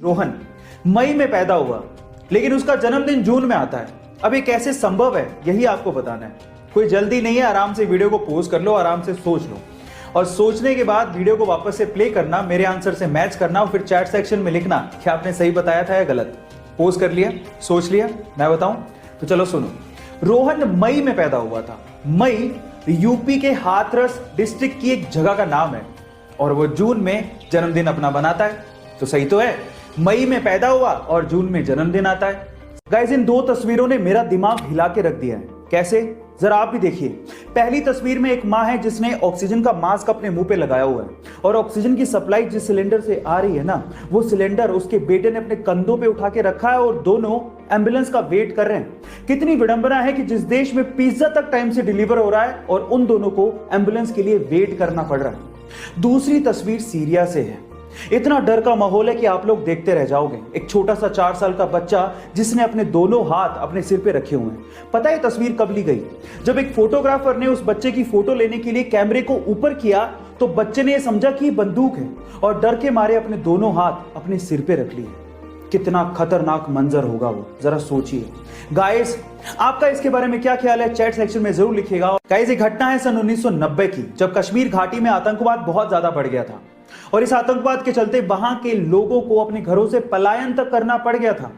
रोहन मई में पैदा हुआ, लेकिन उसका जन्मदिन जून में आता है। अब ये कैसे संभव है, यही आपको बताना है। कोई जल्दी नहीं है, आराम से वीडियो को पॉज कर लो, आराम से सोच लो और सोचने के बाद वीडियो को वापस से प्ले करना, मेरे आंसर से मैच करना और फिर चैट सेक्शन में लिखना कि आपने सही बताया था या गलत। पॉज कर लिया, सोच लिया, मैं बताऊं तो चलो सुनो। रोहन मई में पैदा हुआ था। मई यूपी के हाथरस डिस्ट्रिक्ट की एक जगह का नाम है और वो जून में जन्मदिन अपना बनाता है। तो सही तो है, मई में पैदा हुआ और जून में जन्मदिन आता है। गाइस, इन दो तस्वीरों ने मेरा दिमाग हिला के रख दिया है। कैसे, जरा आप भी देखिए। पहली तस्वीर में एक मां है जिसने ऑक्सीजन का मास्क अपने मुंह पे लगाया हुआ है और ऑक्सीजन की सप्लाई जिस सिलेंडर से आ रही है ना, वो सिलेंडर उसके बेटे ने अपने कंधों पे उठा के रखा है और दोनों एम्बुलेंस का वेट कर रहे हैं। कितनी विडंबना है कि जिस देश में पिज्जा तक टाइम से डिलीवर हो रहा है और उन दोनों को एम्बुलेंस के लिए वेट करना पड़ रहा है। दूसरी तस्वीर सीरिया से है। इतना डर का माहौल है कि आप लोग देखते रह जाओगे। एक छोटा सा 4 साल का बच्चा जिसने अपने दोनों हाथ अपने सिर पे रखे हुए हैं। पता है तस्वीर कब ली गई? जब एक फोटोग्राफर ने उस बच्चे की फोटो लेने के लिए कैमरे को ऊपर किया तो बच्चे ने यह समझा कि बंदूक है और डर के मारे अपने दोनों हाथ अपने सिर पे रख लिए। कितना खतरनाक मंजर होगा वो, जरा सोचिए। गाइस, आपका इसके बारे में क्या ख्याल है, चैट सेक्शन में जरूर लिखिएगा। गाइस, ये घटना है सन 1990 की, जब कश्मीर घाटी में आतंकवाद बहुत ज्यादा बढ़ गया था और इस आतंकवाद के चलते वहां के लोगों को अपने घरों से पलायन तक करना पड़ गया था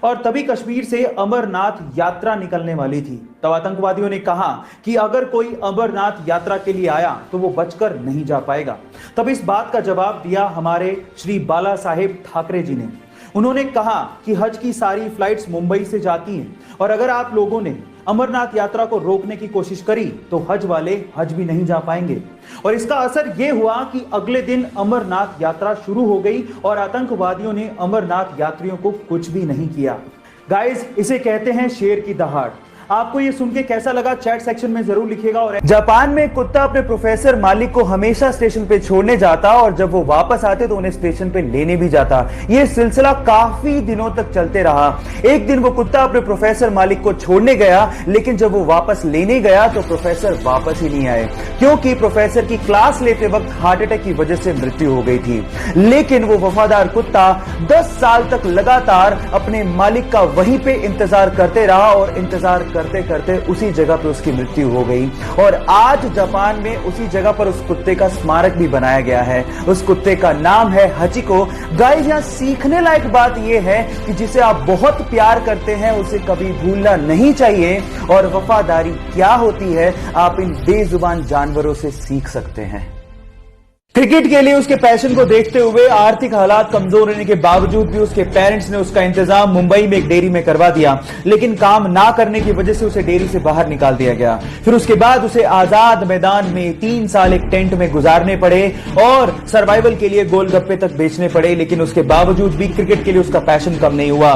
और तभी कश्मीर से अमरनाथ यात्रा निकलने वाली थी। तब आतंकवादियों ने कहा कि अगर कोई अमरनाथ यात्रा के लिए आया तो वो बचकर नहीं जा पाएगा। तब इस बात का जवाब दिया हमारे श्री बाला साहेब ठाकरे जी ने। उन्होंने कहा कि हज की सारी फ्लाइट्स मुंबई से जाती हैं और अगर आप लोगों ने अमरनाथ यात्रा को रोकने की कोशिश करी तो हज वाले हज भी नहीं जा पाएंगे। और इसका असर यह हुआ कि अगले दिन अमरनाथ यात्रा शुरू हो गई और आतंकवादियों ने अमरनाथ यात्रियों को कुछ भी नहीं किया। गाइस, इसे कहते हैं शेर की दहाड़। आपको ये सुन के कैसा लगा, चैट सेक्शन में जरूर लिखिएगा। और जापान में कुत्ता अपने प्रोफेसर मालिक को हमेशा स्टेशन पे छोड़ने जाता और जब वो वापस आते तो उन्हें स्टेशन पे लेने भी जाता। ये सिलसिला काफी दिनों तक चलते रहा। एक दिन वो कुत्ता अपने प्रोफेसर मालिक को छोड़ने गया, लेकिन जब वो वापस लेने गया तो प्रोफेसर वापस ही नहीं आए क्योंकि प्रोफेसर की क्लास लेते वक्त हार्ट अटैक की वजह से मृत्यु हो गई थी। लेकिन वो वफादार कुत्ता 10 साल तक लगातार अपने मालिक का वहीं पे इंतजार करते रहा और इंतजार करते करते उसी जगह पर उसकी मृत्यु हो गई। और आज जापान में उसी जगह पर उस कुत्ते का स्मारक भी बनाया गया है। उस कुत्ते का नाम है हचिको। गाइस, यहां सीखने लायक बात यह है कि जिसे आप बहुत प्यार करते हैं उसे कभी भूलना नहीं चाहिए और वफादारी क्या होती है आप इन बेजुबान जानवरों से सीख सकते हैं। क्रिकेट के लिए उसके पैशन को देखते हुए आर्थिक हालात कमजोर होने के बावजूद भी उसके पेरेंट्स ने उसका इंतजाम मुंबई में एक डेयरी में करवा दिया, लेकिन काम ना करने की वजह से उसे डेयरी से बाहर निकाल दिया गया। फिर उसके बाद उसे आजाद मैदान में 3 साल एक टेंट में गुजारने पड़े और सर्वाइवल के लिए गोलगप्पे तक बेचने पड़े, लेकिन उसके बावजूद भी क्रिकेट के लिए उसका पैशन कम नहीं हुआ।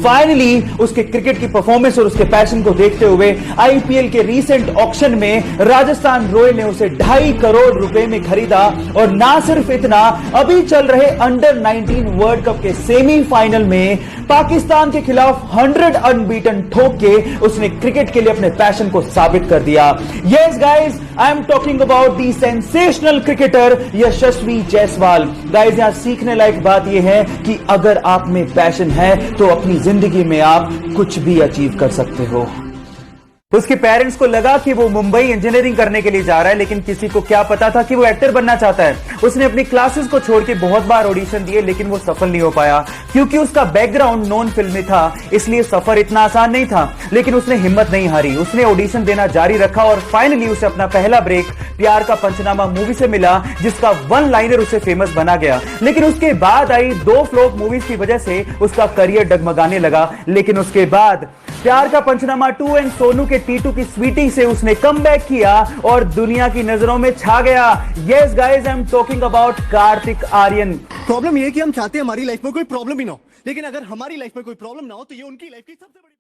फाइनली उसके क्रिकेट की परफॉर्मेंस और उसके पैशन को देखते हुए आईपीएल के रीसेंट ऑक्शन में राजस्थान रॉयल ने उसे 2.5 करोड़ रुपए में खरीदा। और ना सिर्फ इतना, अभी चल रहे अंडर 19 वर्ल्ड कप के सेमीफाइनल में पाकिस्तान के खिलाफ 100 अनबीटन ठोक के उसने क्रिकेट के लिए अपने पैशन को साबित कर दिया। Yes guys, I am talking about the sensational cricketer Yashasvi Jaiswal. Guys, यहां सीखने लायक बात यह है कि अगर आप में पैशन है तो अपनी जिंदगी में आप कुछ भी अचीव कर सकते हो। उसके पेरेंट्स को लगा कि वो मुंबई इंजीनियरिंग करने के लिए जा रहा है, लेकिन किसी को क्या पता था कि वो एक्टर बनना चाहता है। उसने अपनी क्लासेस को छोड़ के बहुत बार ऑडिशन दिए, लेकिन वो सफल नहीं हो पाया क्योंकि उसका बैकग्राउंड नॉन फिल्मी था, इसलिए सफर इतना आसान नहीं था। लेकिन उसने हिम्मत नहीं हारी, उसने ऑडिशन देना जारी रखा और फाइनली उसे अपना पहला ब्रेक प्यार का पंचनामा मूवी से मिला, जिसका 1 लाइनर उसे फेमस बना गया। लेकिन उसके बाद आई 2 फ्लॉप मूवीज की वजह से उसका करियर डगमगाने लगा। लेकिन उसके बाद प्यार का पंचनामा 2 एंड सोनू के टीटू की स्वीटी से उसने कमबैक किया और दुनिया की नजरों में छा गया। Yes guys, I am talking about Kartik Aaryan. Problem ये है कि हम चाहते हैं हमारी लाइफ में कोई प्रॉब्लम ही ना हो, लेकिन अगर हमारी लाइफ में कोई प्रॉब्लम ना हो तो ये उनकी लाइफ की सबसे बड़ी